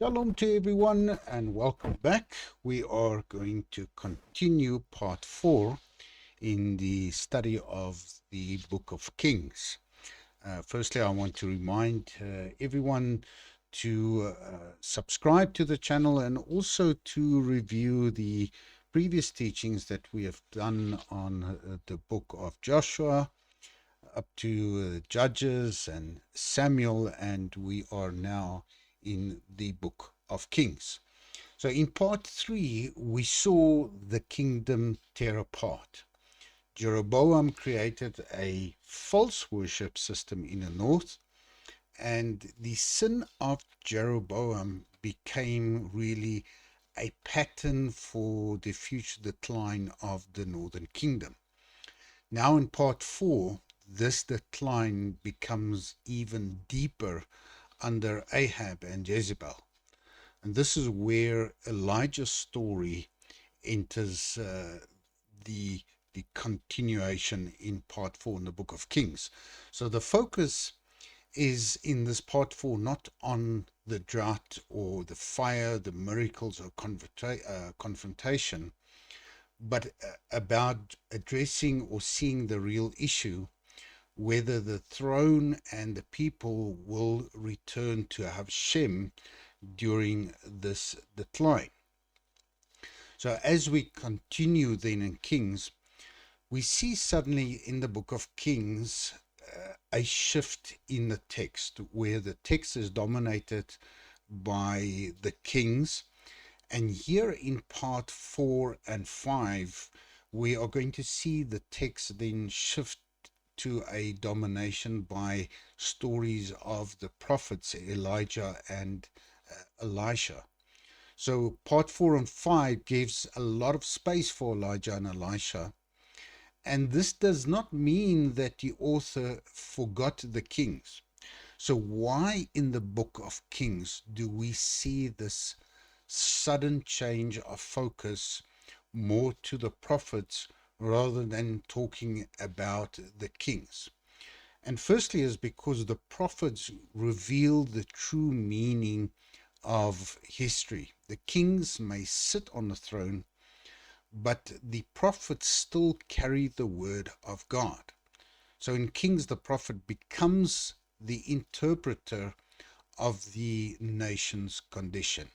Shalom to everyone and welcome back. We are going to continue part 4 in the study of the Book of Kings. Firstly, I want to remind everyone to subscribe to the channel and also to review the previous teachings that we have done on the book of Joshua up to Judges and Samuel, and we are now in the book of Kings. So in part 3, we saw the kingdom tear apart. Jeroboam created a false worship system in the north, and the sin of Jeroboam became really a pattern for the future decline of the northern kingdom. Now in part 4, this decline becomes even deeper under Ahab and Jezebel. And this is where Elijah's story enters the continuation in part 4 in the book of Kings. So the focus is in this part 4 not on the drought or the fire, the miracles or confrontation, but about addressing or seeing the real issue, whether the throne and the people will return to Hashem during this decline. So as we continue then in Kings, we see suddenly in the book of Kings a shift in the text, where the text is dominated by the kings. And here in part 4 and 5, we are going to see the text then shift to a domination by stories of the prophets Elijah and Elisha. So part 4 and 5 gives a lot of space for Elijah and Elisha. And this does not mean that the author forgot the kings. So why in the book of Kings do we see this sudden change of focus more to the prophets rather than talking about the kings? And firstly is because the prophets reveal the true meaning of history. The kings may sit on the throne, but the prophets still carry the word of God. So in Kings, the prophet becomes the interpreter of the nation's condition.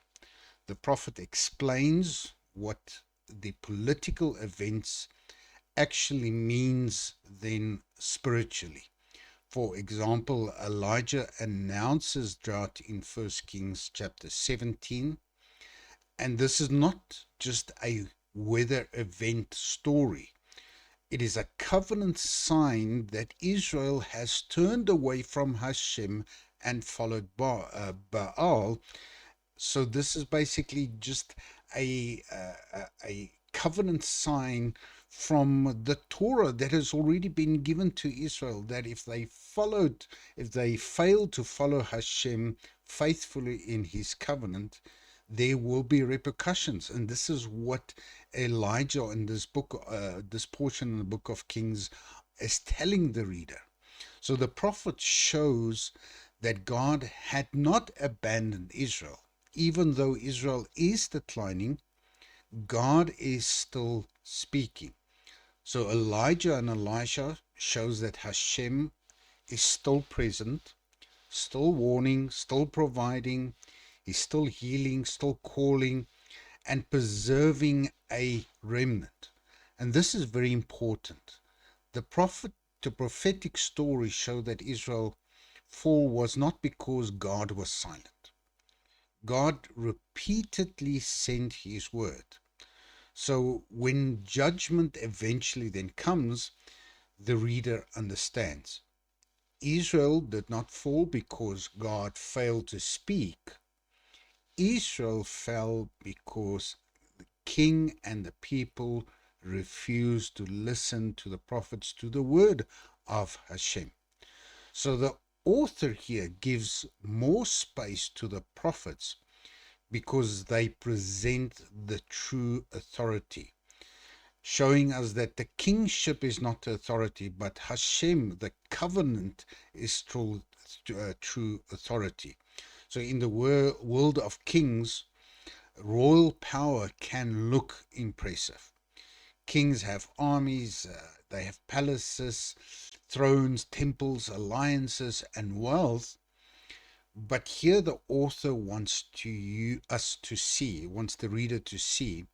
The prophet explains what the political events actually means then spiritually. For example, Elijah announces drought in 1 Kings chapter 17, and this is not just a weather event story. It is a covenant sign that Israel has turned away from Hashem and followed Baal. So this is basically just a covenant sign from the Torah that has already been given to Israel, that if they failed to follow Hashem faithfully in his covenant, there will be repercussions. And this is what Elijah in this book, this portion in the book of Kings, is telling the reader. So the prophet shows that God had not abandoned Israel. Even though Israel is declining, God is still speaking. So Elijah and Elisha shows that Hashem is still present, still warning, still providing, he's still healing, still calling, and preserving a remnant. And this is very important. The prophetic stories show that Israel's fall was not because God was silent. God repeatedly sent his word. So when judgment eventually then comes, the reader understands. Israel did not fall because God failed to speak. Israel fell because the king and the people refused to listen to the prophets, to the word of Hashem. So the author here gives more space to the prophets because they present the true authority, showing us that the kingship is not authority, but Hashem, the covenant, is true authority. So in the world of kings, royal power can look impressive. Kings have armies, they have palaces, thrones, temples, alliances, and wealth. But here the author wants us to see, wants the reader to see,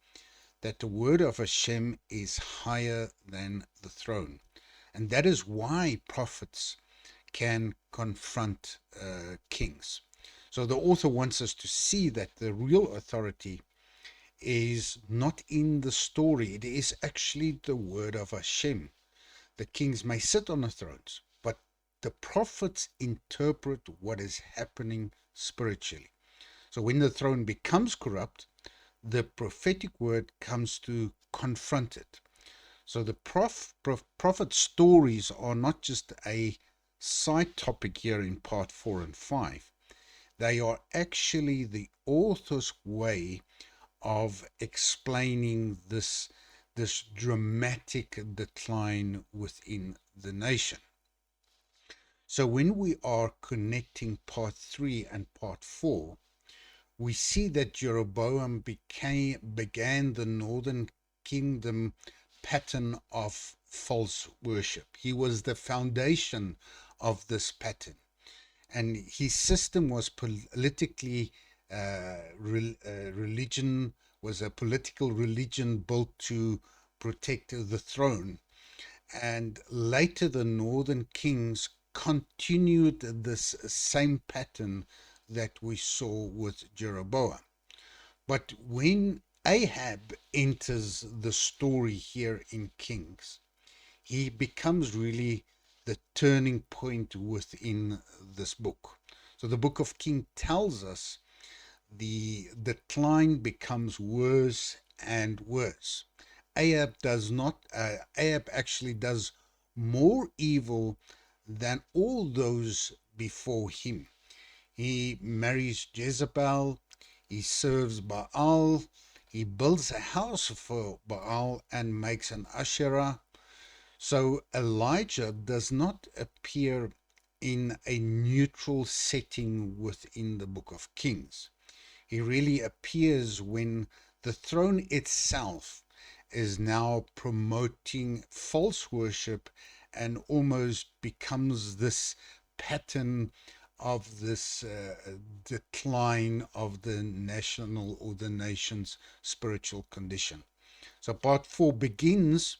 that the word of Hashem is higher than the throne. And that is why prophets can confront kings. So the author wants us to see that the real authority is not in the story. It is actually the word of Hashem. The kings may sit on the thrones, but the prophets interpret what is happening spiritually. So when the throne becomes corrupt, the prophetic word comes to confront it. So the prophet stories are not just a side topic here in part 4 and 5. They are actually the author's way of explaining this dramatic decline within the nation. So when we are connecting part 3 and part 4, we see that Jeroboam began the northern kingdom pattern of false worship. He was the foundation of this pattern, and his system was politically religion was a political religion built to protect the throne. And later the northern kings continued this same pattern that we saw with Jeroboam. But when Ahab enters the story here in Kings, he becomes really the turning point within this book. So the book of King tells us the decline becomes worse and worse. Ahab actually does more evil than all those before him. He marries Jezebel, he serves Baal, he builds a house for Baal and makes an Asherah. So Elijah does not appear in a neutral setting within the book of Kings. He really appears when the throne itself is now promoting false worship and almost becomes this pattern of this decline of the national or the nation's spiritual condition. So part 4 begins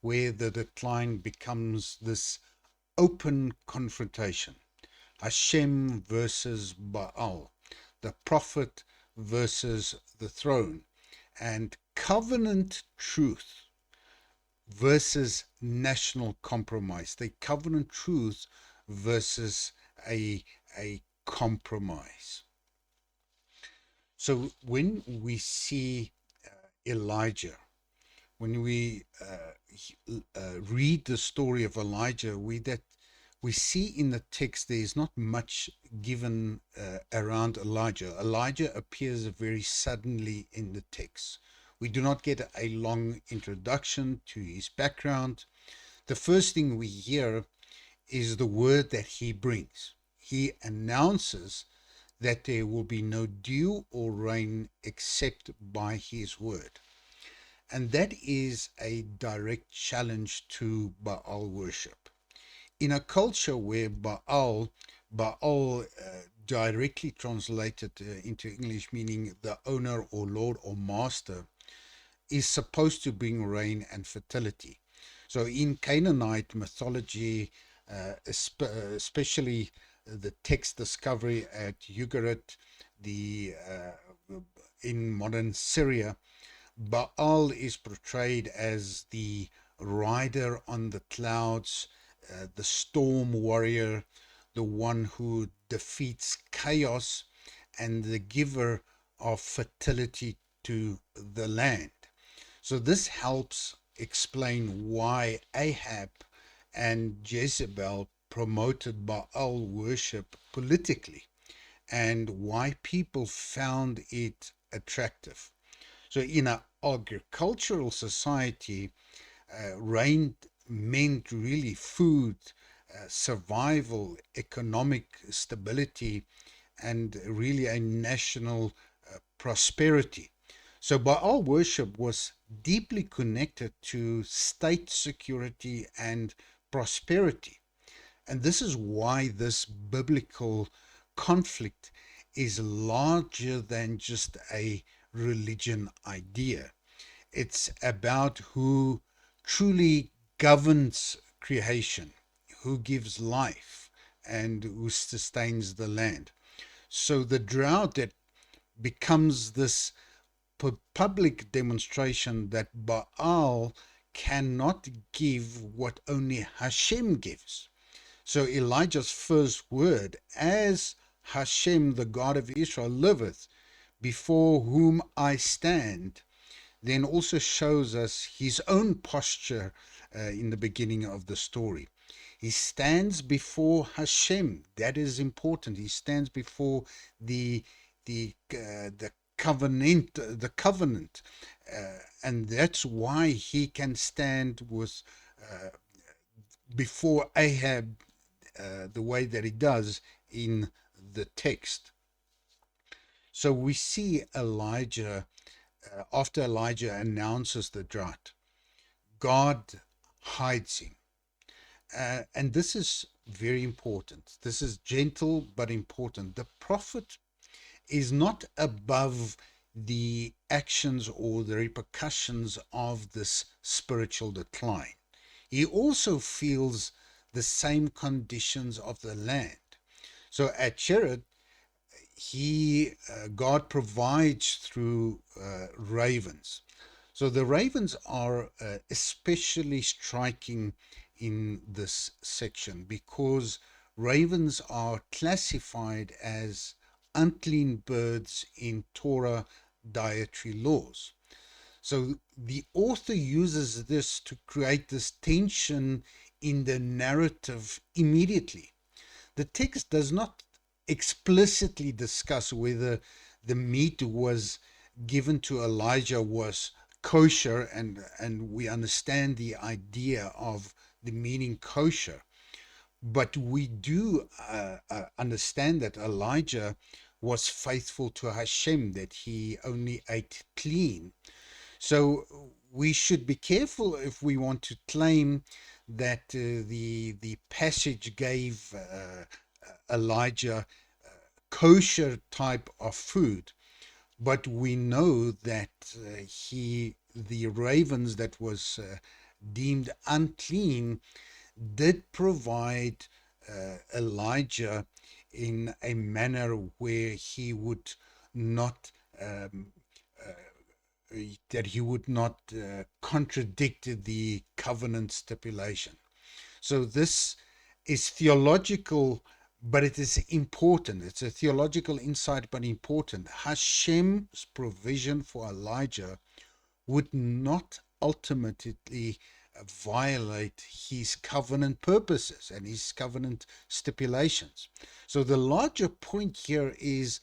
where the decline becomes this open confrontation. Hashem versus Baal, the prophet versus the throne, and covenant truth versus national compromise. The covenant truth versus a compromise. So when we see Elijah, when we read the story of Elijah, we see in the text there is not much given around Elijah. Elijah appears very suddenly in the text. We do not get a long introduction to his background. The first thing we hear is the word that he brings. He announces that there will be no dew or rain except by his word. And that is a direct challenge to Baal worship. In a culture where Baal directly translated into English meaning the owner or lord or master, is supposed to bring rain and fertility. So in Canaanite mythology, especially the text discovery at Ugarit, in modern Syria, Baal is portrayed as the rider on the clouds, the storm warrior, the one who defeats chaos, and the giver of fertility to the land. So this helps explain why Ahab and Jezebel promoted Baal worship politically and why people found it attractive. So in an agricultural society, rain meant really food, survival, economic stability, and really a national prosperity. So Baal worship was deeply connected to state security and prosperity. And this is why this biblical conflict is larger than just a religion idea. It's about who truly governs creation, who gives life, and who sustains the land. So the drought that becomes this public demonstration that Baal cannot give what only Hashem gives. So Elijah's first word, as Hashem, the God of Israel, liveth, before whom I stand, then also shows us his own posture in the beginning of the story. He stands before Hashem. That is important. He stands before the the covenant, and that's why he can stand with uh, before Ahab the way that he does in the text. So we see Elijah, after Elijah announces the drought, God hides him. And this is very important. This is gentle but important. The prophet is not above the actions or the repercussions of this spiritual decline. He also feels the same conditions of the land. So at Cherith, God provides through ravens. So the ravens are especially striking in this section because ravens are classified as unclean birds in Torah dietary laws. So the author uses this to create this tension in the narrative immediately. The text does not explicitly discuss whether the meat was given to Elijah was kosher, and we understand the idea of the meaning kosher. But we do understand that Elijah was faithful to Hashem, that he only ate clean. So we should be careful if we want to claim that the passage gave Elijah kosher type of food, but we know that the ravens that was deemed unclean did provide Elijah in a manner where he would not that he would not contradict the covenant stipulation. So this is theological, but it is important. It's a theological insight, but important. Hashem's provision for Elijah would not ultimately violate his covenant purposes and his covenant stipulations. So the larger point here is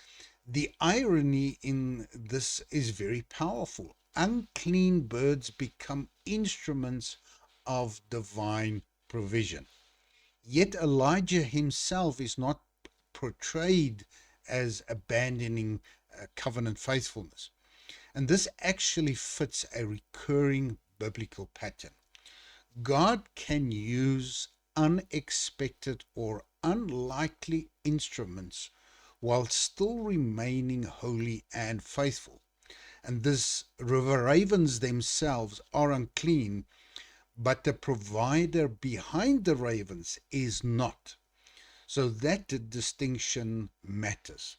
the irony in this is very powerful. Unclean birds become instruments of divine provision. Yet Elijah himself is not portrayed as abandoning covenant faithfulness. And this actually fits a recurring biblical pattern. God can use unexpected or unlikely instruments while still remaining holy and faithful. And this river ravens themselves are unclean, but the provider behind the ravens is not. So that distinction matters.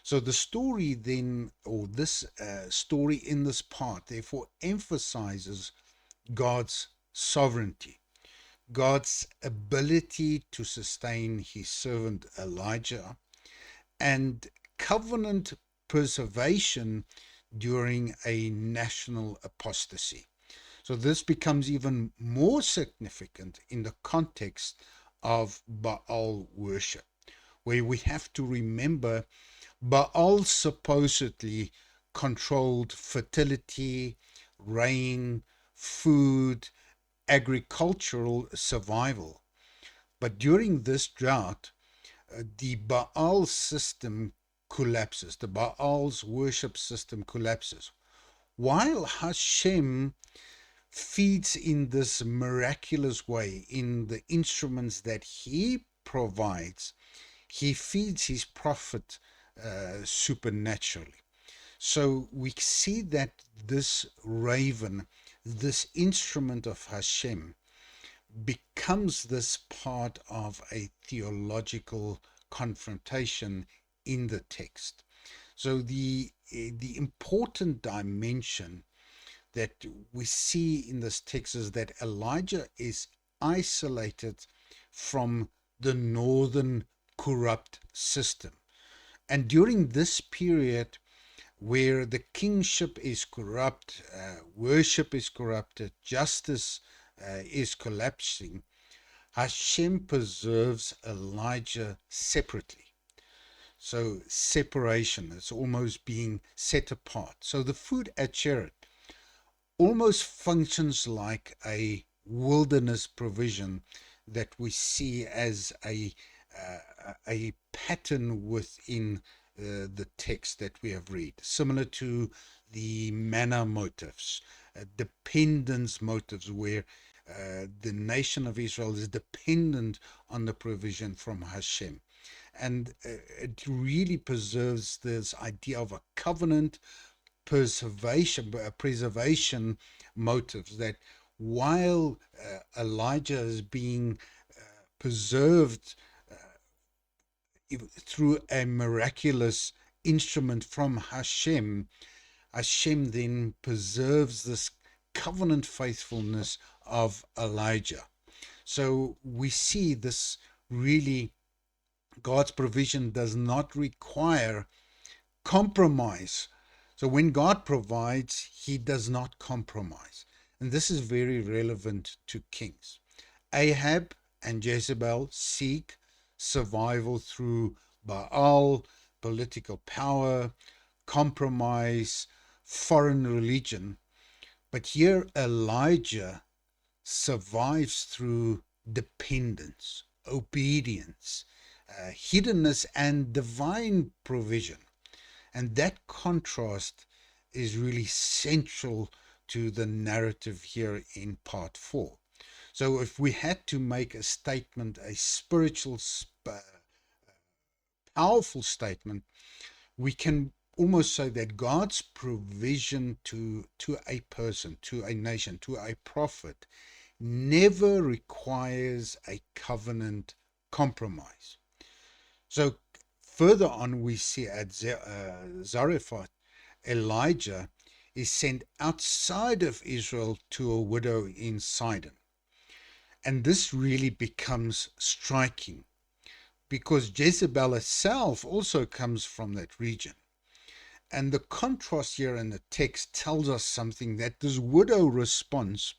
So the story then, or this story in this part, therefore emphasizes God's sovereignty, God's ability to sustain his servant Elijah, and covenant preservation during a national apostasy. So this becomes even more significant in the context of Baal worship, where we have to remember Baal supposedly controlled fertility, rain, food, agricultural survival. But during this drought, the Baal system collapses. The Baal's worship system collapses. While Hashem feeds in this miraculous way in the instruments that he provides, he feeds his prophet supernaturally. So we see that this raven, this instrument of Hashem, becomes this part of a theological confrontation in the text. So the important dimension that we see in this text is that Elijah is isolated from the northern corrupt system. And during this period where the kingship is corrupt, worship is corrupted, justice is collapsing, Hashem preserves Elijah separately. So separation, it's almost being set apart. So the food at Cherith almost functions like a wilderness provision that we see as a pattern within the text that we have read, similar to the manna motives, dependence motives, where the nation of Israel is dependent on the provision from Hashem. And it really preserves this idea of a covenant preservation motives, that while Elijah is being preserved through a miraculous instrument from Hashem, Hashem then preserves this covenant faithfulness of Elijah. So we see this really, God's provision does not require compromise. So when God provides, he does not compromise. And this is very relevant to kings. Ahab and Jezebel seek survival through Baal, political power, compromise, foreign religion. But here Elijah survives through dependence, obedience, hiddenness, and divine provision. And that contrast is really central to the narrative here in part 4. So if we had to make a statement, a spiritual, powerful statement, we can almost say that God's provision to a person, to a nation, to a prophet, never requires a covenant compromise. So further on, we see at Zarephath, Elijah is sent outside of Israel to a widow in Sidon. And this really becomes striking because Jezebel herself also comes from that region. And the contrast here in the text tells us something, that this widow responds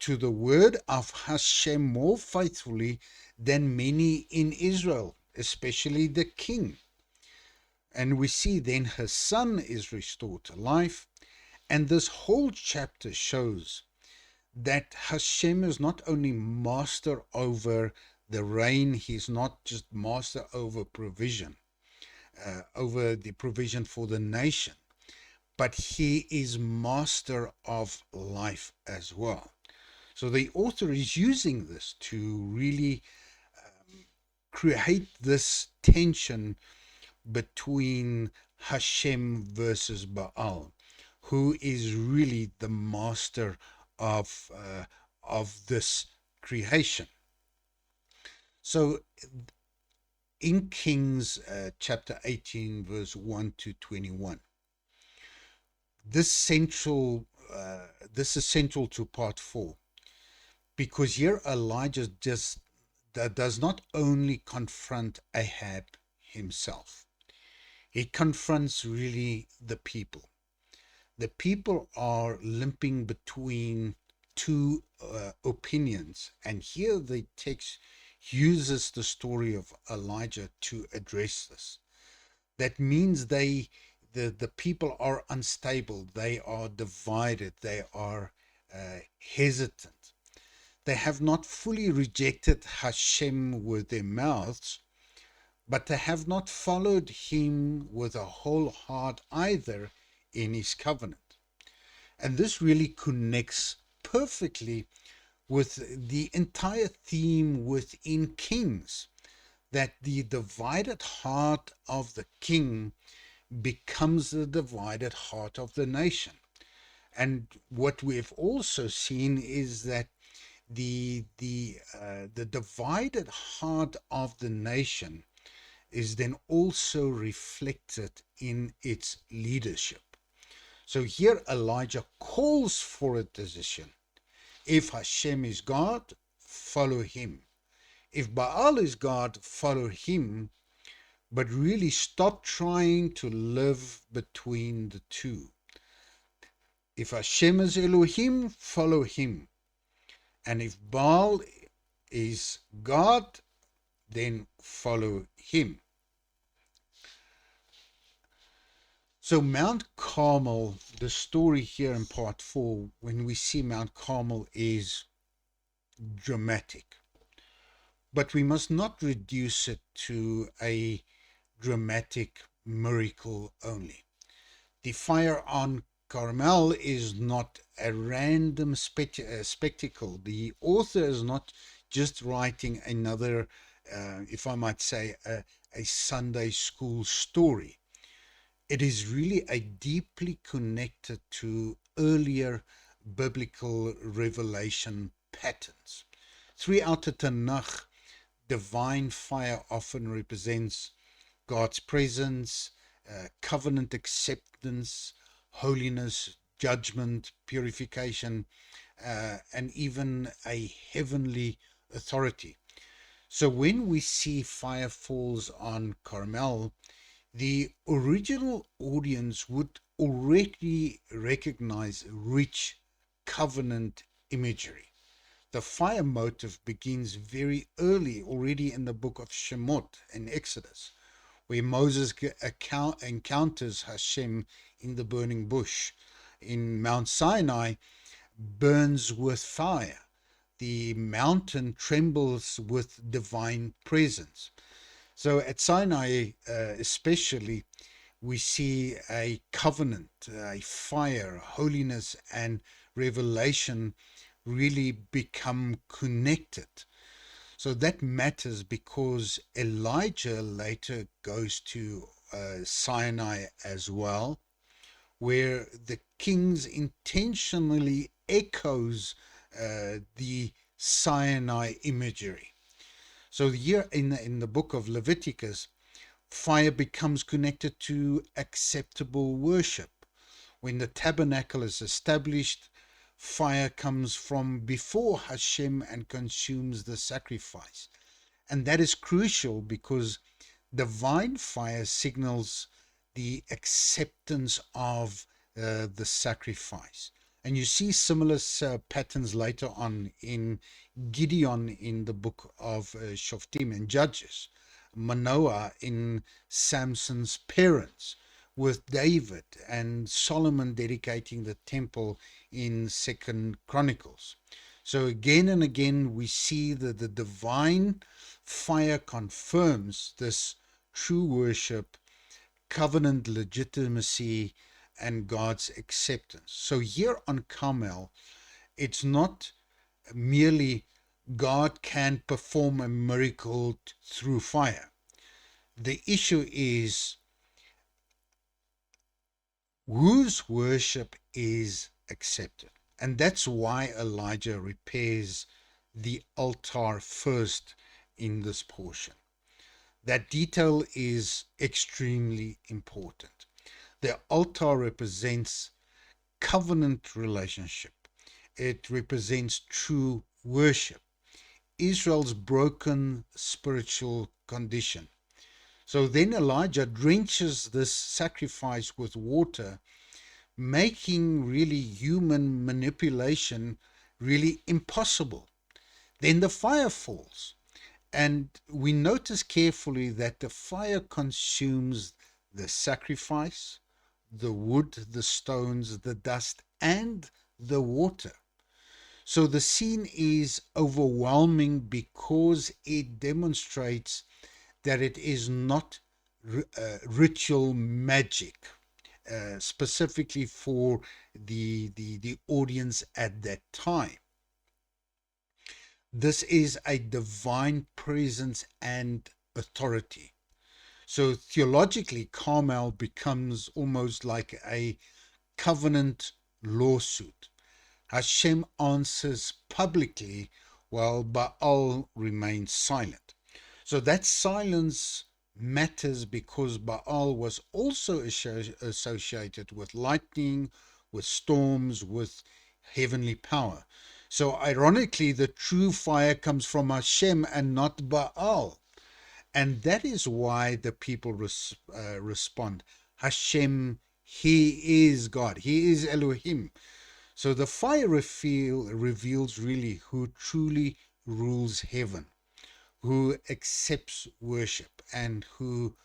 to the word of Hashem more faithfully than many in Israel, especially the king. And we see then her son is restored to life. And this whole chapter shows that Hashem is not only master over the rain, he's not just master over provision, over the provision for the nation, but he is master of life as well. So the author is using this to really create this tension between Hashem versus Baal, who is really the master of this creation. So in Kings chapter 18 verse 1 to 21, this is central to part 4, because here Elijah does not only confront Ahab himself, he confronts really the people. The people are limping between two opinions, and here the text uses the story of Elijah to address this. That means the people are unstable, they are divided, they are hesitant. They have not fully rejected Hashem with their mouths, but they have not followed him with a whole heart either in his covenant. And this really connects perfectly with the entire theme within Kings, that the divided heart of the king becomes the divided heart of the nation. And what we've also seen is that the divided heart of the nation is then also reflected in its leadership. So here Elijah calls for a decision. If Hashem is God, follow him. If Baal is God, follow him, but really stop trying to live between the two. If Hashem is Elohim, follow him. And if Baal is God, then follow him. So Mount Carmel, the story here in part 4, when we see Mount Carmel, is dramatic. But we must not reduce it to a dramatic miracle only. The fire on Carmel is not a random spectacle. The author is not just writing another, if I might say, a Sunday school story. It is really a deeply connected to earlier biblical revelation patterns. Throughout the Tanakh, divine fire often represents God's presence, covenant acceptance, holiness, judgment, purification, and even a heavenly authority. So when we see fire falls on Carmel, the original audience would already recognize rich covenant imagery. The fire motive begins very early, already in the book of Shemot in Exodus, where Moses encounters Hashem in the burning bush. In Mount Sinai, burns with fire. The mountain trembles with divine presence. So at Sinai, especially, we see a covenant, a fire, holiness, and revelation really become connected. So that matters because Elijah later goes to Sinai as well, where the kings intentionally echoes the Sinai imagery. So here in the book of Leviticus, fire becomes connected to acceptable worship. When the tabernacle is established, fire comes from before Hashem and consumes the sacrifice. And that is crucial because divine fire signals the acceptance of the sacrifice. And you see similar patterns later on in Gideon in the book of Shoftim and Judges, Manoah in Samson's parents, with David and Solomon dedicating the temple in Second Chronicles. So again and again we see that the divine fire confirms this true worship, covenant legitimacy, and God's acceptance. So here on Carmel, it's not merely God can perform a miracle through fire. The issue is whose worship is accepted. And that's why Elijah repairs the altar first in this portion. That detail is extremely important. The altar represents covenant relationship. It represents true worship, Israel's broken spiritual condition. So then Elijah drenches this sacrifice with water, making really human manipulation really impossible. Then the fire falls. And we notice carefully that the fire consumes the sacrifice, the wood, the stones, the dust, and the water. So the scene is overwhelming because it demonstrates that it is not ritual magic, specifically for the audience at that time. This is a divine presence and authority. So theologically, Carmel becomes almost like a covenant lawsuit. Hashem answers publicly while Baal remains silent. So that silence matters because Baal was also associated with lightning, with storms, with heavenly power. So ironically, the true fire comes from Hashem and not Baal. And that is why the people respond. Hashem, He is God. He is Elohim. So the fire reveals really who truly rules heaven, who accepts worship, and who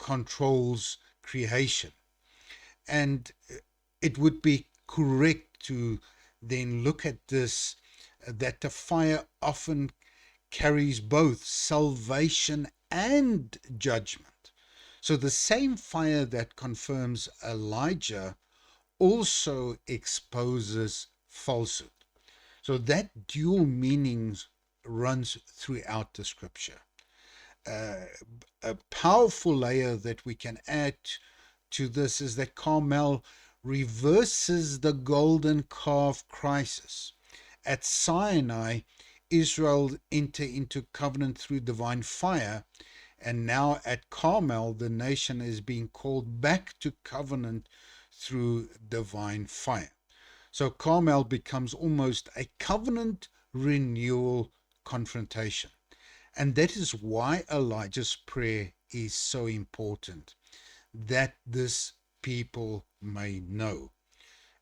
controls creation. And it would be correct to then look at this, that the fire often carries both salvation and judgment. So the same fire that confirms Elijah also exposes falsehood. So that dual meanings runs throughout the scripture. A powerful layer that we can add to this is that Carmel reverses the golden calf crisis. At Sinai, Israel entered into covenant through divine fire, and now at Carmel, the nation is being called back to covenant through divine fire. So Carmel becomes almost a covenant renewal confrontation. And that is why Elijah's prayer is so important, that this people may know.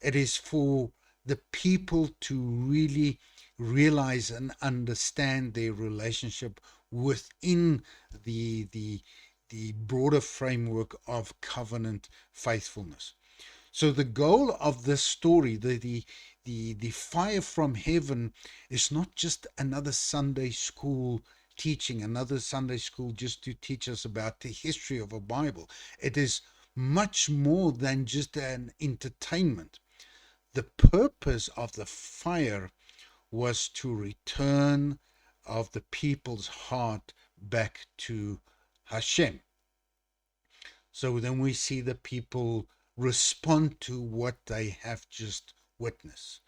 It is for the people to really realize and understand their relationship within the broader framework of covenant faithfulness. So the goal of this story, the fire from heaven, is not just another Sunday school teaching, another Sunday school just to teach us about the history of a Bible. It is much more than just an entertainment. The purpose of the fire was to return of the people's heart back to Hashem. So then we see the people respond to what they have just witnessed.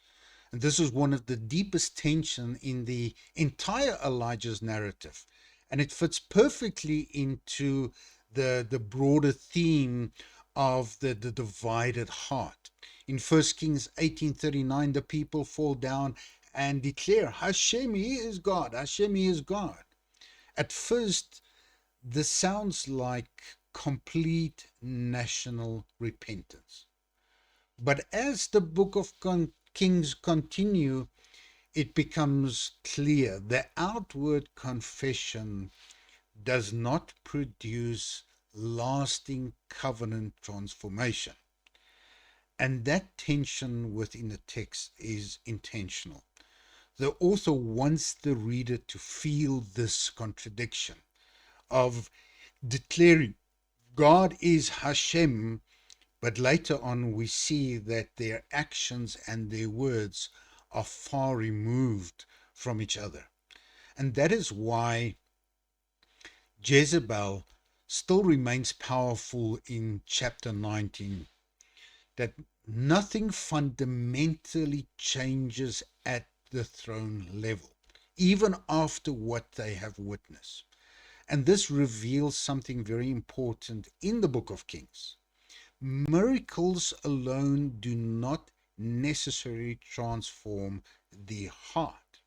And this is one of the deepest tension in the entire Elijah's narrative. And it fits perfectly into the broader theme of the divided heart. In 1 Kings 18:39, the people fall down and declare, Hashem, He is God. Hashem, He is God. At first, this sounds like complete national repentance. But as the book of Kings continue, it becomes clear the outward confession does not produce lasting covenant transformation. And that tension within the text is intentional. The author wants the reader to feel this contradiction of declaring God is Hashem, but later on we see that their actions and their words are far removed from each other. And that is why Jezebel still remains powerful in chapter 19, that nothing fundamentally changes at the throne level, even after what they have witnessed. And this reveals something very important in the book of Kings. Miracles alone do not necessarily transform the heart.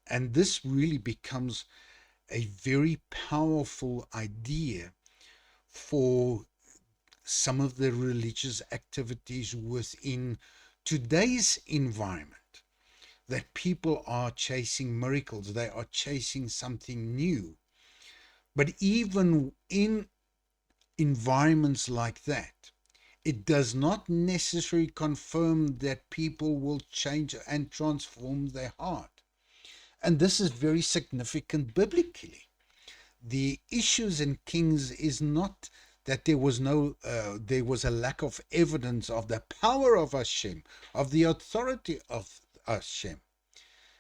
And this really becomes a very powerful idea for some of the religious activities within today's environment, that people are chasing miracles, they are chasing something new. But even in environments like that, it does not necessarily confirm that people will change and transform their heart. And this is very significant biblically, the issues in Kings is not that there was a lack of evidence of the power of Hashem, of the authority of Hashem.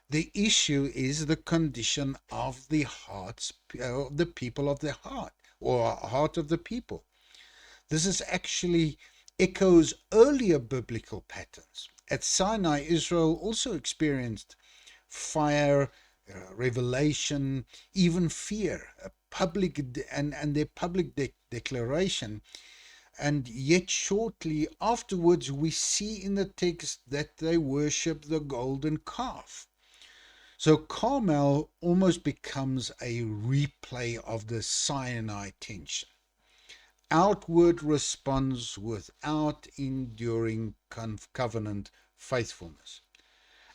The issue is the condition of the hearts, the people of the heart, or heart of the people. This is actually echoes earlier biblical patterns. At Sinai, Israel also experienced fire, revelation, even fear, and their public declaration. And yet, shortly afterwards, we see in the text that they worship the golden calf. So Carmel almost becomes a replay of the Sinai tension. Outward response without enduring covenant faithfulness.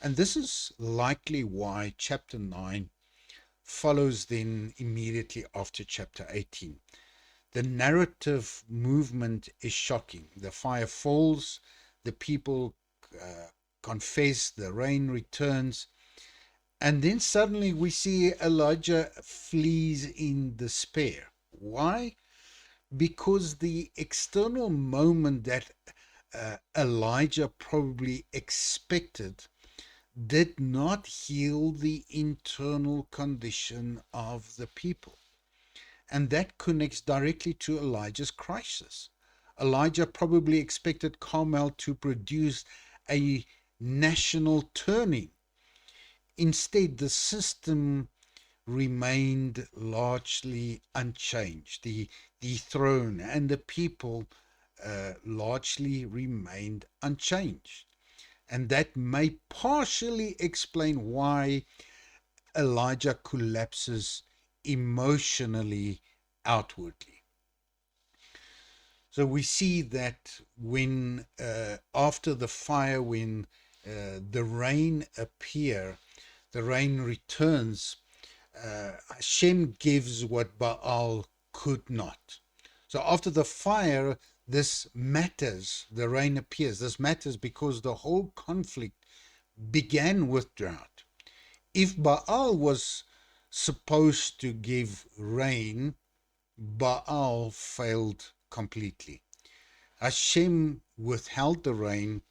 And this is likely why chapter 9 follows then immediately after chapter 18. The narrative movement is shocking. The fire falls, the people confess, the rain returns, and then suddenly we see Elijah flees in despair. Why? Because the external moment that Elijah probably expected did not heal the internal condition of the people. And that connects directly to Elijah's crisis. Elijah probably expected Carmel to produce a national turning. Instead, the system remained largely unchanged. The throne and the people largely remained unchanged. And that may partially explain why Elijah collapses emotionally outwardly. So we see that when after the fire, when the rain appear, the rain returns, Hashem gives what Baal could not. So after the fire, this matters. The rain appears. This matters because the whole conflict began with drought. If Baal was supposed to give rain, Baal failed completely. Hashem withheld the rain,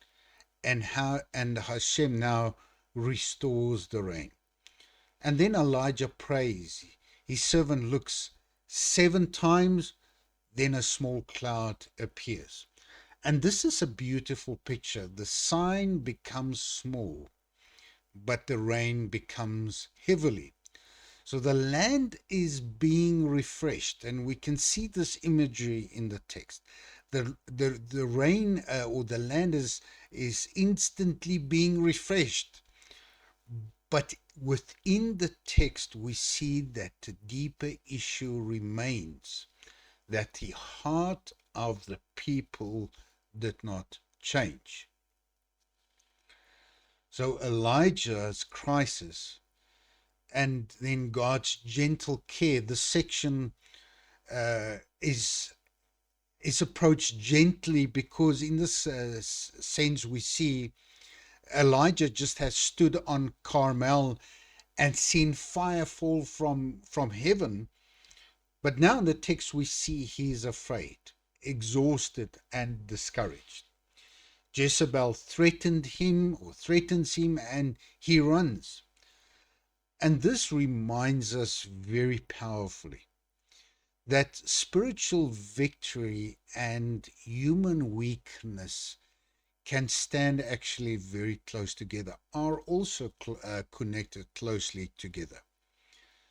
and Hashem now restores the rain. And then Elijah prays. His servant looks 7 times, then a small cloud appears. And this is a beautiful picture. The sign becomes small, but the rain becomes heavily. So the land is being refreshed, and we can see this imagery in the text. The rain or the land is instantly being refreshed. But within the text, we see that the deeper issue remains, that the heart of the people did not change. So Elijah's crisis and then God's gentle care, the section is approached gently because in this sense we see Elijah just has stood on Carmel and seen fire fall from heaven. But now in the text we see he is afraid, exhausted, and discouraged. Jezebel threatens him, and he runs. And this reminds us very powerfully that spiritual victory and human weakness can stand actually very close together, are also connected closely together.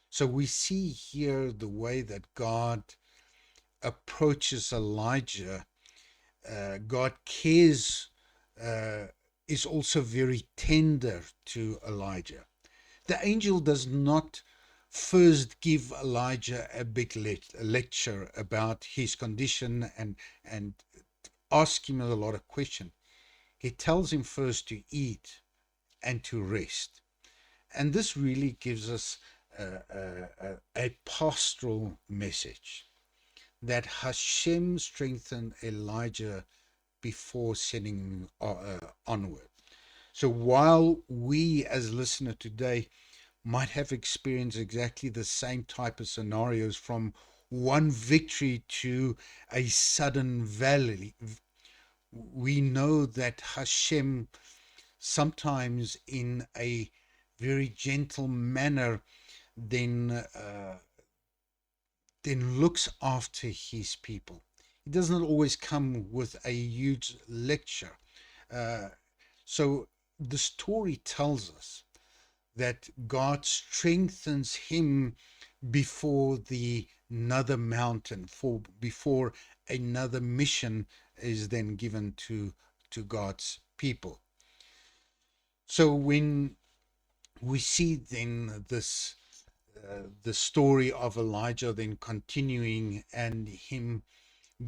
So we see here the way that God approaches Elijah. God cares, is also very tender to Elijah. The angel does not first give Elijah a big lecture about his condition and ask him a lot of questions. He tells him first to eat and to rest. And this really gives us a pastoral message that Hashem strengthened Elijah before sending onward. So while we as listeners today might have experienced exactly the same type of scenarios, from one victory to a sudden valley. We know that Hashem sometimes in a very gentle manner then looks after his people. It does not always come with a huge lecture. Uh, so the story tells us that God strengthens him before the another mountain, for before another mission is then given to God's people. So when we see then this the story of Elijah then continuing, and him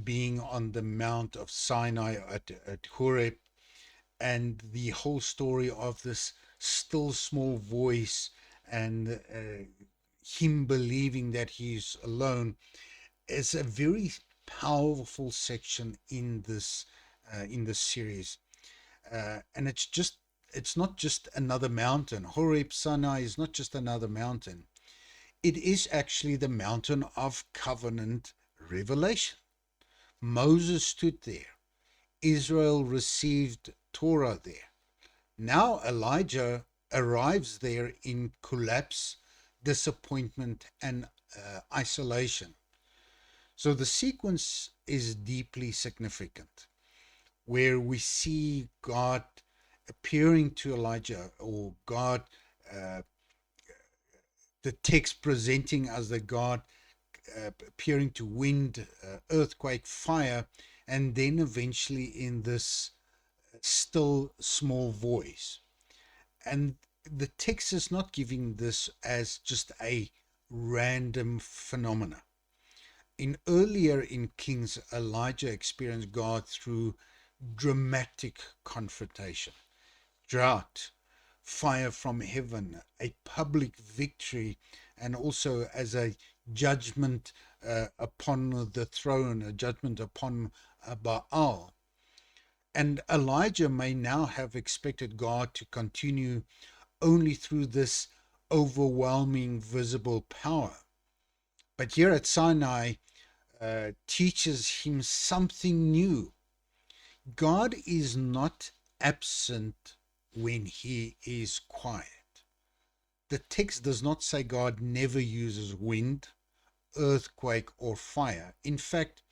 being on the Mount of Sinai at Horeb, and the whole story of this still small voice, and him believing that he's alone, is a very powerful section in this series. And it's not just another mountain. Horeb Sinai is not just another mountain. It is actually the mountain of covenant revelation. Moses stood there. Israel received Torah there. Now Elijah arrives there in collapse, disappointment, and isolation. So the sequence is deeply significant, where we see God appearing to Elijah, or God, uh, the text presenting as the God appearing to wind, earthquake, fire, and then eventually in this still small voice. And the text is not giving this as just a random phenomena. Earlier in Kings, Elijah experienced God through dramatic confrontation, drought, fire from heaven, a public victory, and also as a judgment upon the throne, a judgment upon Baal. And Elijah may now have expected God to continue only through this overwhelming visible power. But here at Sinai, teaches him something new. God is not absent when he is quiet. The text does not say God never uses wind, earthquake, or fire. In fact,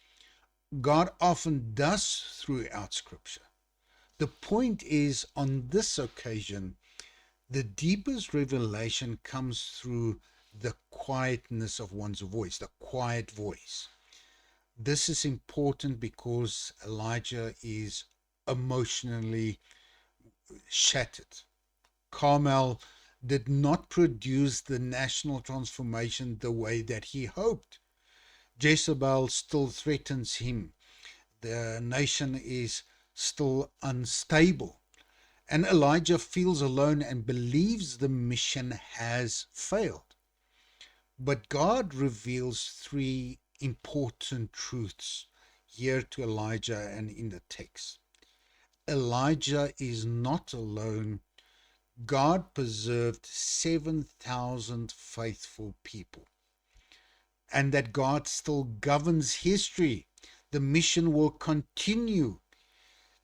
God often does throughout Scripture. The point is, on this occasion, the deepest revelation comes through the quietness of one's voice, the quiet voice. This is important because Elijah is emotionally shattered. Carmel did not produce the national transformation the way that he hoped. Jezebel still threatens him. The nation is still unstable. And Elijah feels alone and believes the mission has failed. But God reveals three important truths here to Elijah and in the text. Elijah is not alone. God preserved 7,000 faithful people, and that God still governs history. The mission will continue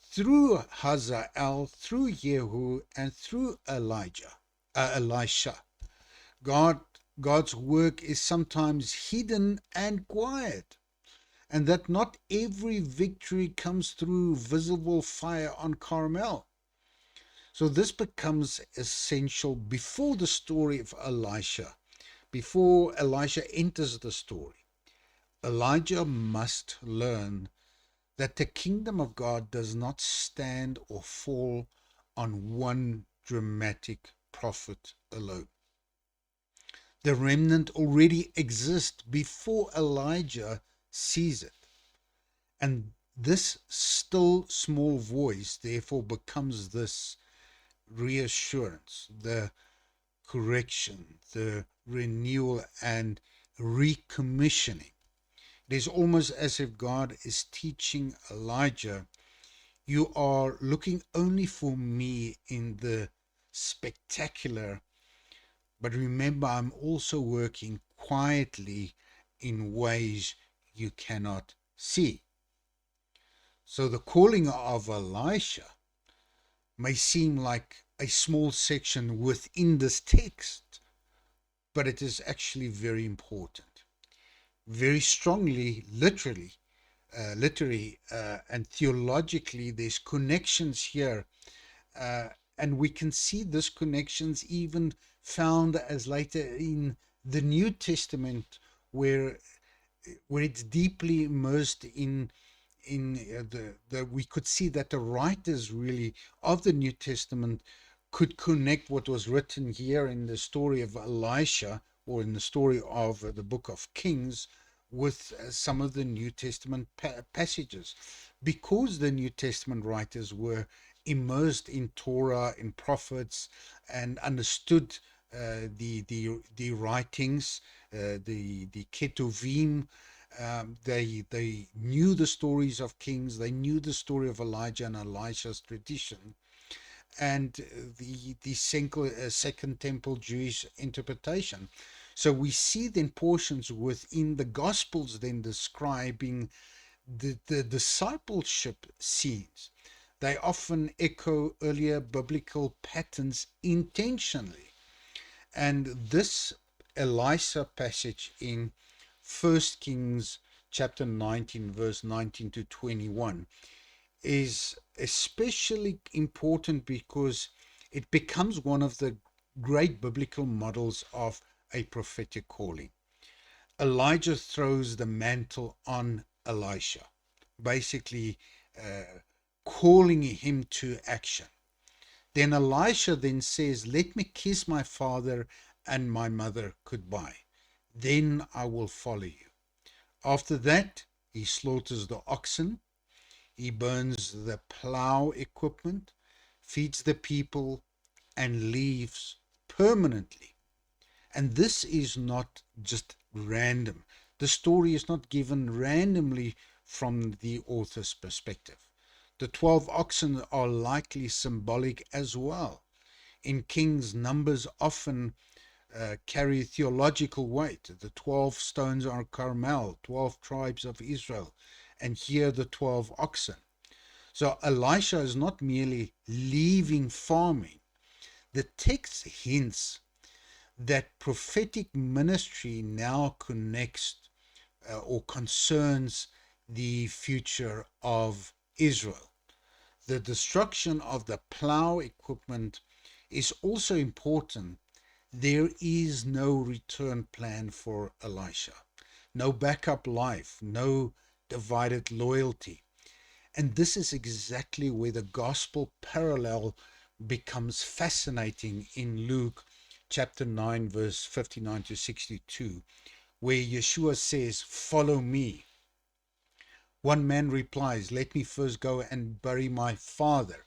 through Hazael, through Jehu, and through Elisha. God's work is sometimes hidden and quiet, and that not every victory comes through visible fire on Carmel. So this becomes essential before the story of Elisha, before Elisha enters the story. Elijah must learn that the kingdom of God does not stand or fall on one dramatic prophet alone. The remnant already exists before Elijah sees it. And this still small voice, therefore, becomes this reassurance, the correction, the renewal, and recommissioning. It is almost as if God is teaching Elijah, you are looking only for me in the spectacular, But remember, I'm also working quietly in ways you cannot see. So the calling of Elisha may seem like a small section within this text, but it is actually very important. Very strongly, literary and theologically, there's connections here, and we can see this connections even found as later in the New Testament, where it's deeply immersed in the we could see that the writers really of the New Testament could connect what was written here in the story of Elisha or in the story of the book of Kings with some of the New Testament passages, because the New Testament writers were immersed in Torah, in prophets, and understood the writings, the Ketuvim. They knew the stories of kings. They knew the story of Elijah and Elisha's tradition, and the second temple Jewish interpretation. So we see then portions within the Gospels then describing the discipleship scenes. They often echo earlier biblical patterns intentionally. And this Elisha passage in 1 Kings chapter 19, verse 19 to 21, is especially important because it becomes one of the great biblical models of a prophetic calling. Elijah throws the mantle on Elisha, basically calling him to action. Then Elisha then says, "Let me kiss my father and my mother goodbye. Then I will follow you." After that, he slaughters the oxen, he burns the plow equipment, feeds the people, and leaves permanently. And this is not just random. The story is not given randomly from the author's perspective. The 12 oxen are likely symbolic as well. In Kings, numbers often carry theological weight. The 12 stones are Carmel, 12 tribes of Israel, and here the 12 oxen. So Elisha is not merely leaving farming. The text hints that prophetic ministry now connects or concerns the future of Israel. The destruction of the plow equipment is also important. There is no return plan for Elisha, no backup life, no divided loyalty. And this is exactly where the gospel parallel becomes fascinating in Luke chapter 9, verse 59 to 62, where Yeshua says, "Follow me." One man replies, "Let me first go and bury my father."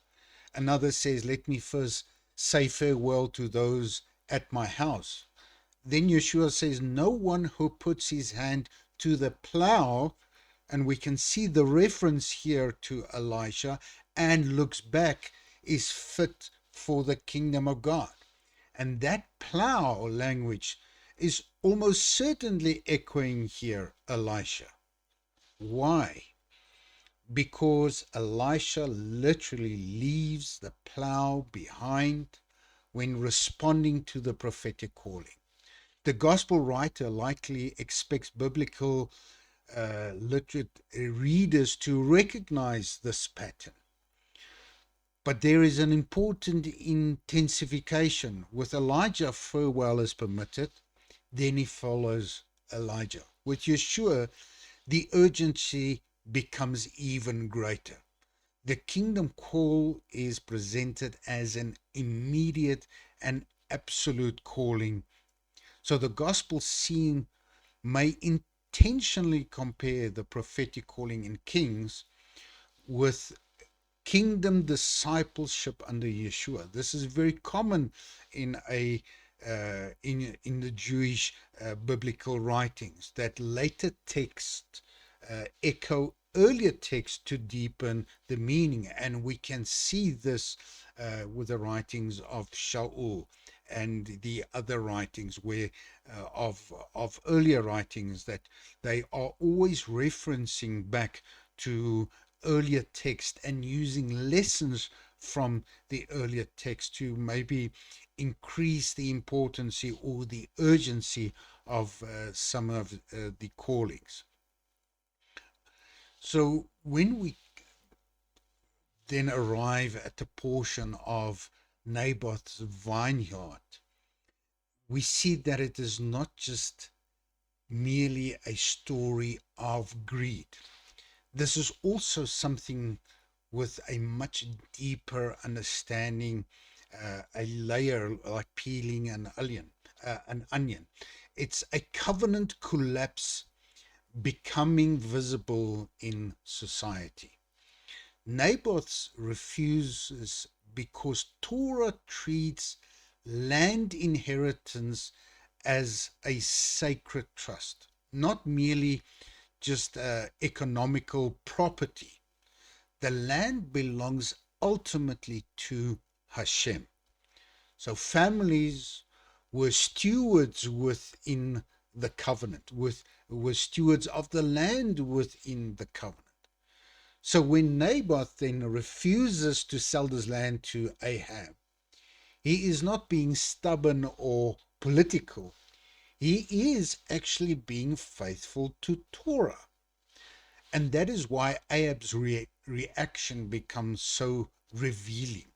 Another says, "Let me first say farewell to those at my house." Then Yeshua says, "No one who puts his hand to the plow," and we can see the reference here to Elisha, "and looks back is fit for the kingdom of God." And that plow language is almost certainly echoing here Elisha. Why? Because Elisha literally leaves the plow behind when responding to the prophetic calling. The gospel writer likely expects biblical literate readers to recognize this pattern. But there is an important intensification. With Elijah, farewell is permitted, then he follows Elijah. With Yeshua, the urgency becomes even greater. The kingdom call is presented as an immediate and absolute calling. So the gospel scene may intentionally compare the prophetic calling in Kings with kingdom discipleship under Yeshua. This is very common in in the Jewish biblical writings, that later texts echo earlier texts to deepen the meaning. And we can see this with the writings of Shaul and the other writings where of earlier writings, that they are always referencing back to earlier text and using lessons from the earlier text to maybe increase the importance or the urgency of some of the callings. So when we then arrive at the portion of Naboth's vineyard, we see that it is not just merely a story of greed. This is also something with a much deeper understanding, a layer like peeling an onion. It's a covenant collapse becoming visible in society. Naboth refuses because Torah treats land inheritance as a sacred trust, not merely just economical property. The land belongs ultimately to Hashem. So families were stewards within the covenant, were stewards of the land within the covenant. So when Naboth then refuses to sell this land to Ahab, he is not being stubborn or political. He is actually being faithful to Torah. And that is why Ahab's reaction becomes so revealing.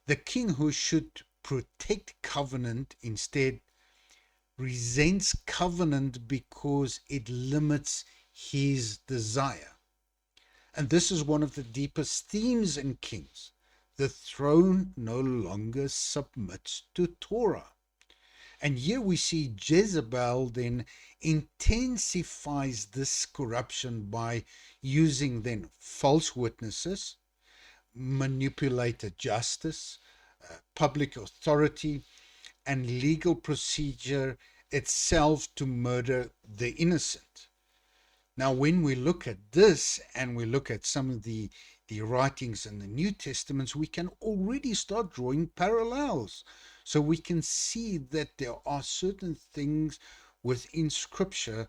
The king who should protect covenant instead resents covenant because it limits his desire. And this is one of the deepest themes in Kings. The throne no longer submits to Torah. And here we see Jezebel then intensifies this corruption by using then false witnesses, manipulated justice, public authority, and legal procedure itself to murder the innocent. Now, when we look at this and we look at some of the writings in the New Testaments, we can already start drawing parallels. So we can see that there are certain things within Scripture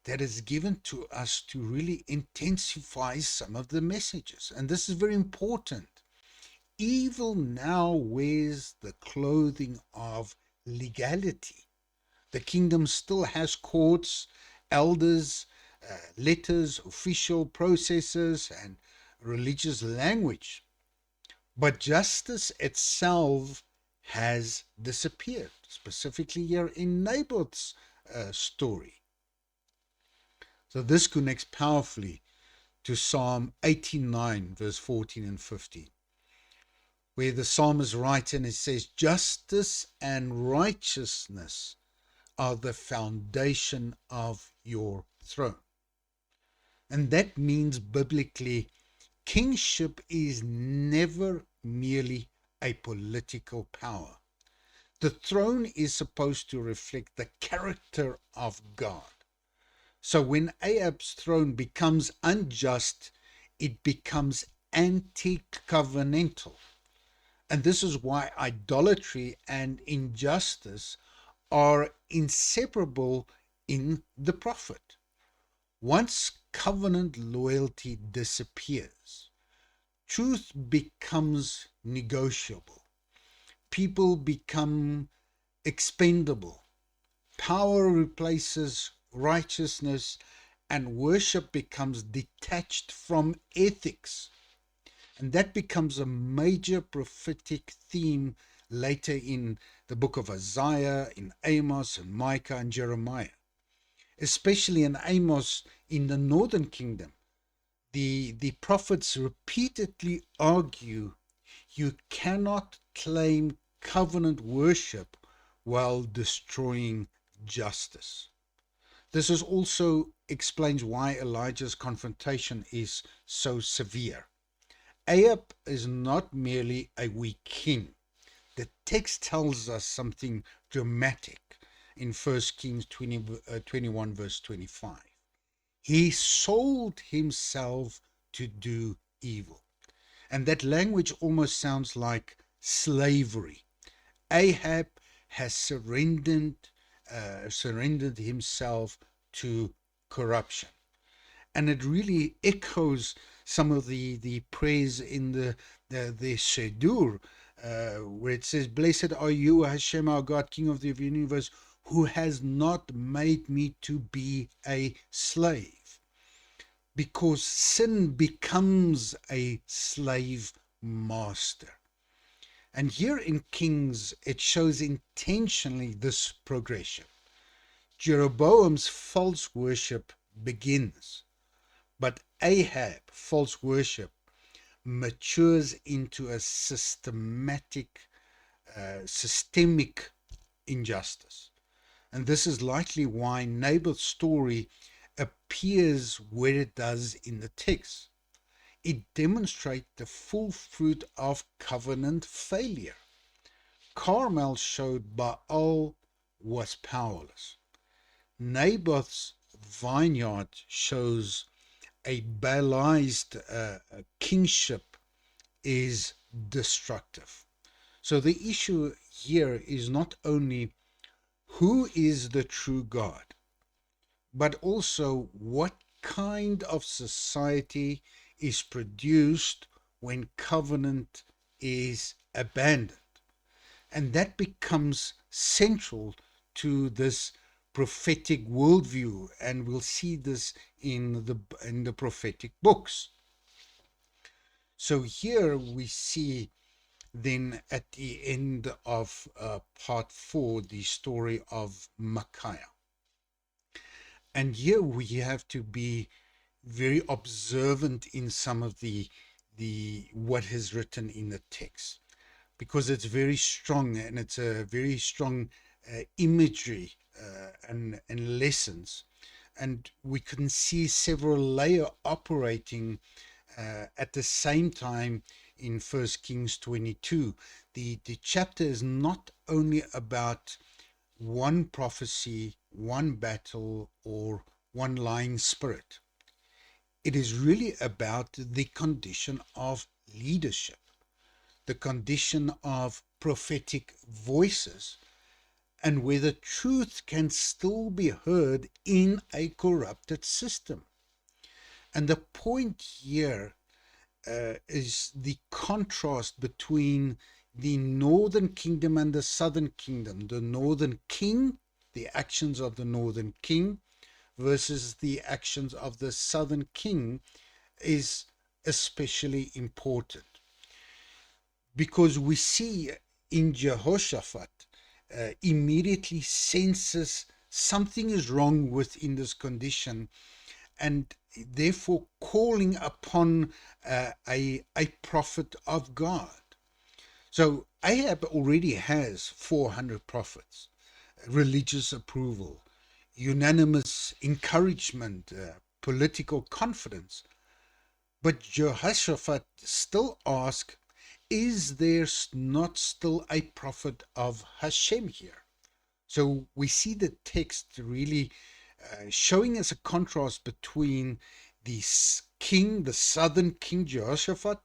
that is given to us to really intensify some of the messages. And this is very important. Evil now wears the clothing of legality. The kingdom still has courts, elders, letters, official processes, and religious language. But justice itself has disappeared, specifically here in Naboth's story. So this connects powerfully to Psalm 89, verse 14 and 15, where the psalmist writes and it says, "Justice and righteousness are the foundation of your throne." And that means biblically, kingship is never merely a political power. The throne is supposed to reflect the character of God. So when Ahab's throne becomes unjust, it becomes anti-covenantal. And this is why idolatry and injustice are inseparable in the prophet. Once covenant loyalty disappears, truth becomes negotiable. People become expendable. Power replaces righteousness, and worship becomes detached from ethics. And that becomes a major prophetic theme later in the book of Isaiah, in Amos, and Micah, and Jeremiah. Especially in Amos, in the northern kingdom, the prophets repeatedly argue you cannot claim covenant worship while destroying justice. This is also explains why Elijah's confrontation is so severe. Ahab is not merely a weak king. The text tells us something dramatic in 1 Kings 21 verse 25. He sold himself to do evil. And that language almost sounds like slavery. Ahab has surrendered himself to corruption. And it really echoes some of the prayers in the Siddur, where it says, "Blessed are you, Hashem, our God, King of the universe, who has not made me to be a slave." Because sin becomes a slave master. And here in Kings, it shows intentionally this progression. Jeroboam's false worship begins, but Ahab, false worship, matures into a systemic injustice. And this is likely why Naboth's story appears where it does in the text. It demonstrates the full fruit of covenant failure. Carmel showed Baal was powerless. Naboth's vineyard shows a Baalized kingship is destructive. So the issue here is not only who is the true God, but also what kind of society is produced when covenant is abandoned. And that becomes central to this prophetic worldview, and we'll see this in the prophetic books. So here we see then at the end of part 4 the story of Micaiah. And here we have to be very observant in some of the what is written in the text, because it's very strong, and it's a very strong imagery and lessons, and we can see several layers operating at the same time in First Kings 22. The chapter is not only about one prophecy, one battle, or one lying spirit. It is really about the condition of leadership, the condition of prophetic voices, and whether truth can still be heard in a corrupted system. And the point here is the contrast between the northern kingdom and the southern kingdom. The northern king, the actions of the northern king, versus the actions of the southern king is especially important, because we see in Jehoshaphat immediately senses something is wrong within this condition, and therefore calling upon a prophet of God. So Ahab already has 400 prophets, religious approval, unanimous encouragement, political confidence. But Jehoshaphat still asks, is there not still a prophet of Hashem here? So we see the text really showing us a contrast between the king, the southern king Jehoshaphat,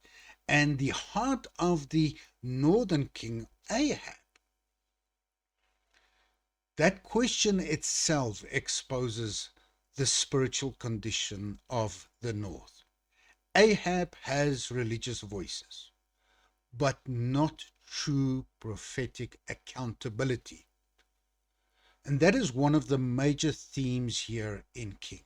and the heart of the northern king Ahab. That question itself exposes the spiritual condition of the north. Ahab has religious voices, but not true prophetic accountability. And that is one of the major themes here in King.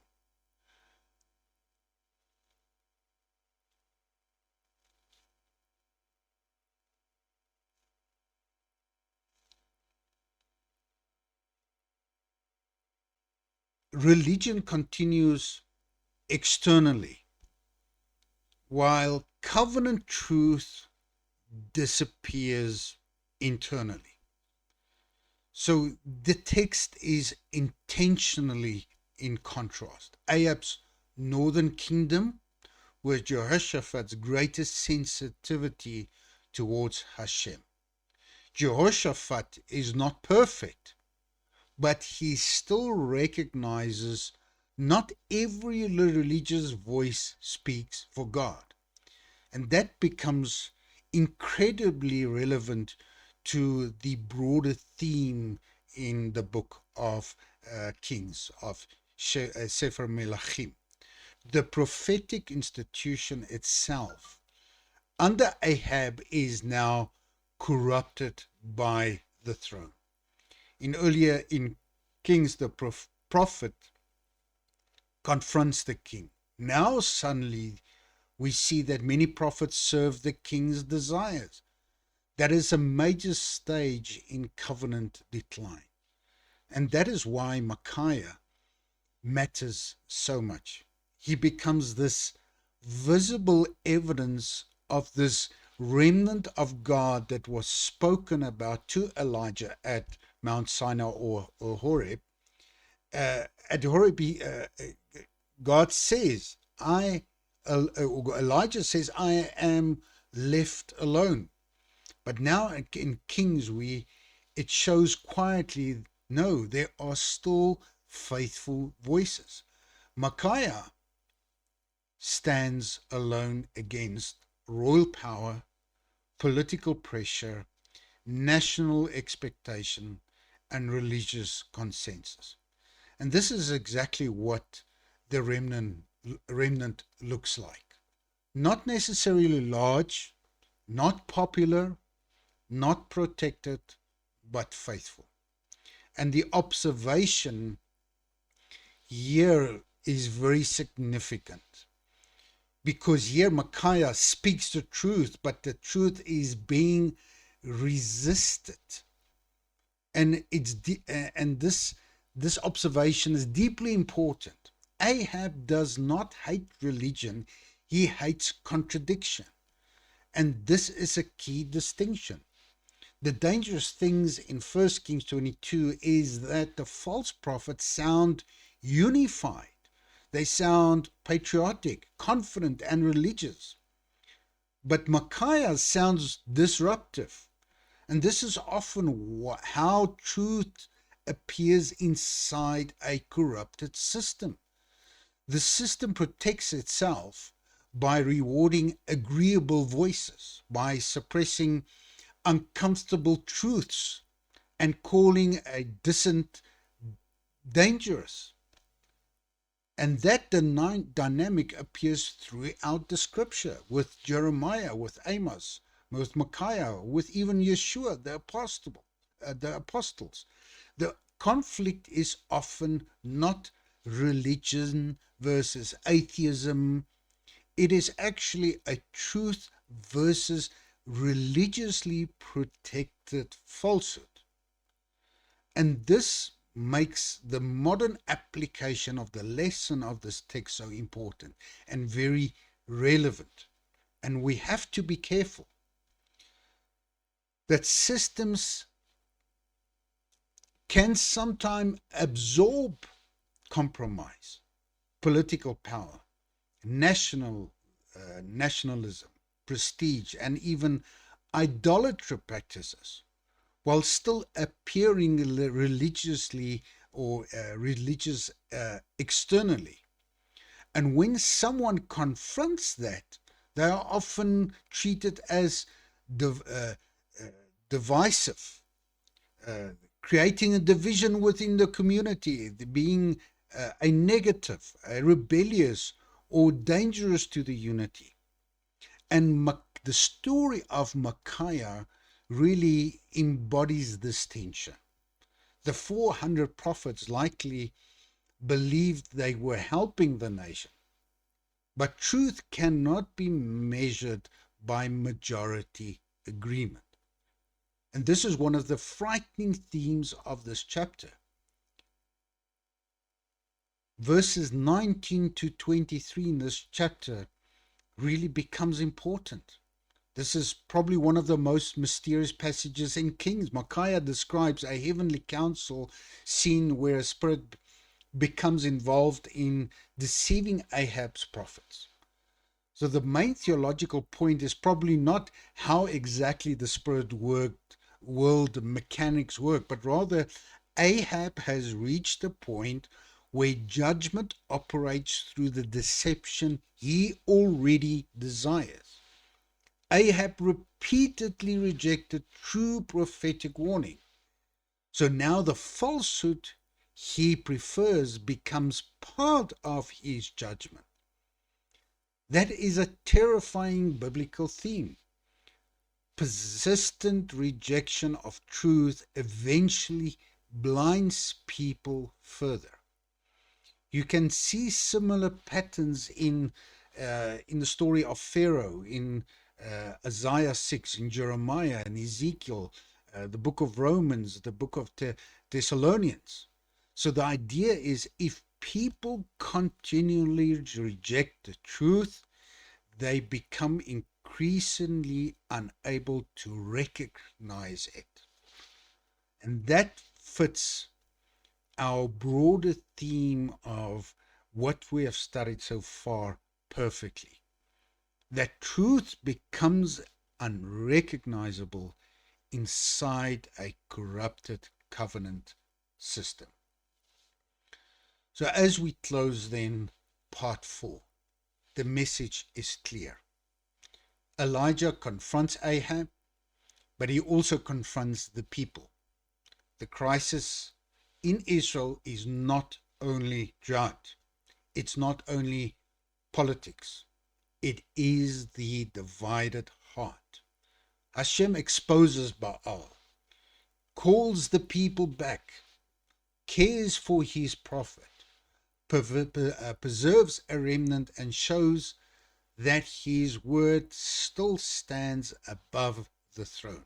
Religion continues externally, while covenant truth disappears internally. So the text is intentionally in contrast. Ahab's northern kingdom with Jehoshaphat's greatest sensitivity towards Hashem. Jehoshaphat is not perfect, but he still recognizes Not every religious voice speaks for God. And that becomes incredibly relevant to the broader theme in the book of Kings, of Sefer Melachim. The prophetic institution itself under Ahab is now corrupted by the throne. In Kings, the prophet confronts the king. Now suddenly we see that many prophets serve the king's desires. That is a major stage in covenant decline. And that is why Micaiah matters so much. He becomes this visible evidence of this remnant of God that was spoken about to Elijah at Mount Sinai or Horeb. At Horeb, God says, Elijah says, I am left alone. But now in Kings, it shows quietly, no, there are still faithful voices. Micaiah stands alone against royal power, political pressure, national expectation, and religious consensus. And this is exactly what the remnant looks like. Not necessarily large, not popular, not protected, but faithful. And the observation here is very significant, because here Micaiah speaks the truth, but the truth is being resisted. And this observation is deeply important. Ahab does not hate religion, he hates contradiction. And this is a key distinction. The dangerous things in 1 Kings 22 is that the false prophets sound unified. They sound patriotic, confident, and religious. But Micaiah sounds disruptive. And this is often how truth appears inside a corrupted system. The system protects itself by rewarding agreeable voices, by suppressing uncomfortable truths, and calling a dissent dangerous. And that dynamic appears throughout the scripture, with Jeremiah, with Amos, with Micaiah, with even Yeshua, the apostles. The conflict is often not religion versus atheism. It is actually a truth versus religiously protected falsehood. And this makes the modern application of the lesson of this text so important and very relevant. And we have to be careful that systems can sometimes absorb compromise, political power, nationalism, prestige, and even idolatry practices, while still appearing religiously or religious externally. And when someone confronts that, they are often treated as divisive, creating a division within the community, being a negative, a rebellious, or dangerous to the unity. And the story of Micaiah really embodies this tension. The 400 prophets likely believed they were helping the nation, but truth cannot be measured by majority agreement. And this is one of the frightening themes of this chapter. Verses 19 to 23 in this chapter really becomes important. This is probably one of the most mysterious passages in Kings. Micaiah describes a heavenly council scene where a spirit becomes involved in deceiving Ahab's prophets. So the main theological point is probably not how exactly the spirit world mechanics work, but rather Ahab has reached a point where judgment operates through the deception he already desires. Ahab repeatedly rejected true prophetic warning. So now the falsehood he prefers becomes part of his judgment. That is a terrifying biblical theme. Persistent rejection of truth eventually blinds people further. You can see similar patterns in the story of Pharaoh, in Isaiah 6, in Jeremiah and Ezekiel, the book of Romans, the book of Thessalonians. So the idea is, if people continually reject the truth, they become increasingly unable to recognize it. And that fits our broader theme of what we have studied so far perfectly. That truth becomes unrecognizable inside a corrupted covenant system. So as we close then part 4, the message is clear. Elijah confronts Ahab, but he also confronts the people. The crisis in Israel is not only drought, it's not only politics, it is the divided heart. Hashem exposes Baal, calls the people back, cares for his prophet, preserves a remnant, and shows that his word still stands above the throne.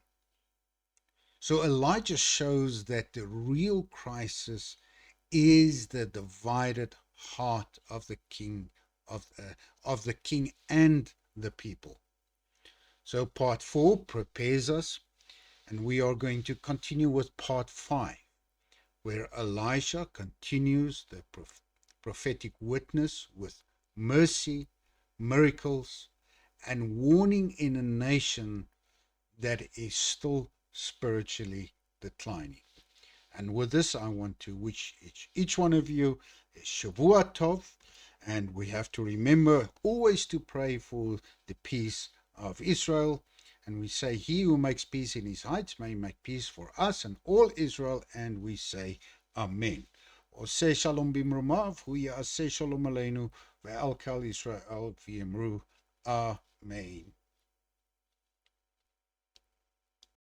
So Elijah shows that the real crisis is the divided heart of the king and the people. So part 4 prepares us, and we are going to continue with part 5, where Elisha continues the prophetic witness with mercy, miracles, and warning in a nation that is still spiritually declining. And with this, I want to wish each one of you a Shavua Tov, and we have to remember always to pray for the peace of Israel. And we say, he who makes peace in his heights may make peace for us and all Israel, and we say, Amen. Oseh shalom bimromav, hu ya'aseh shalom aleinu, ve'al kal Israel v'yemru, Amen.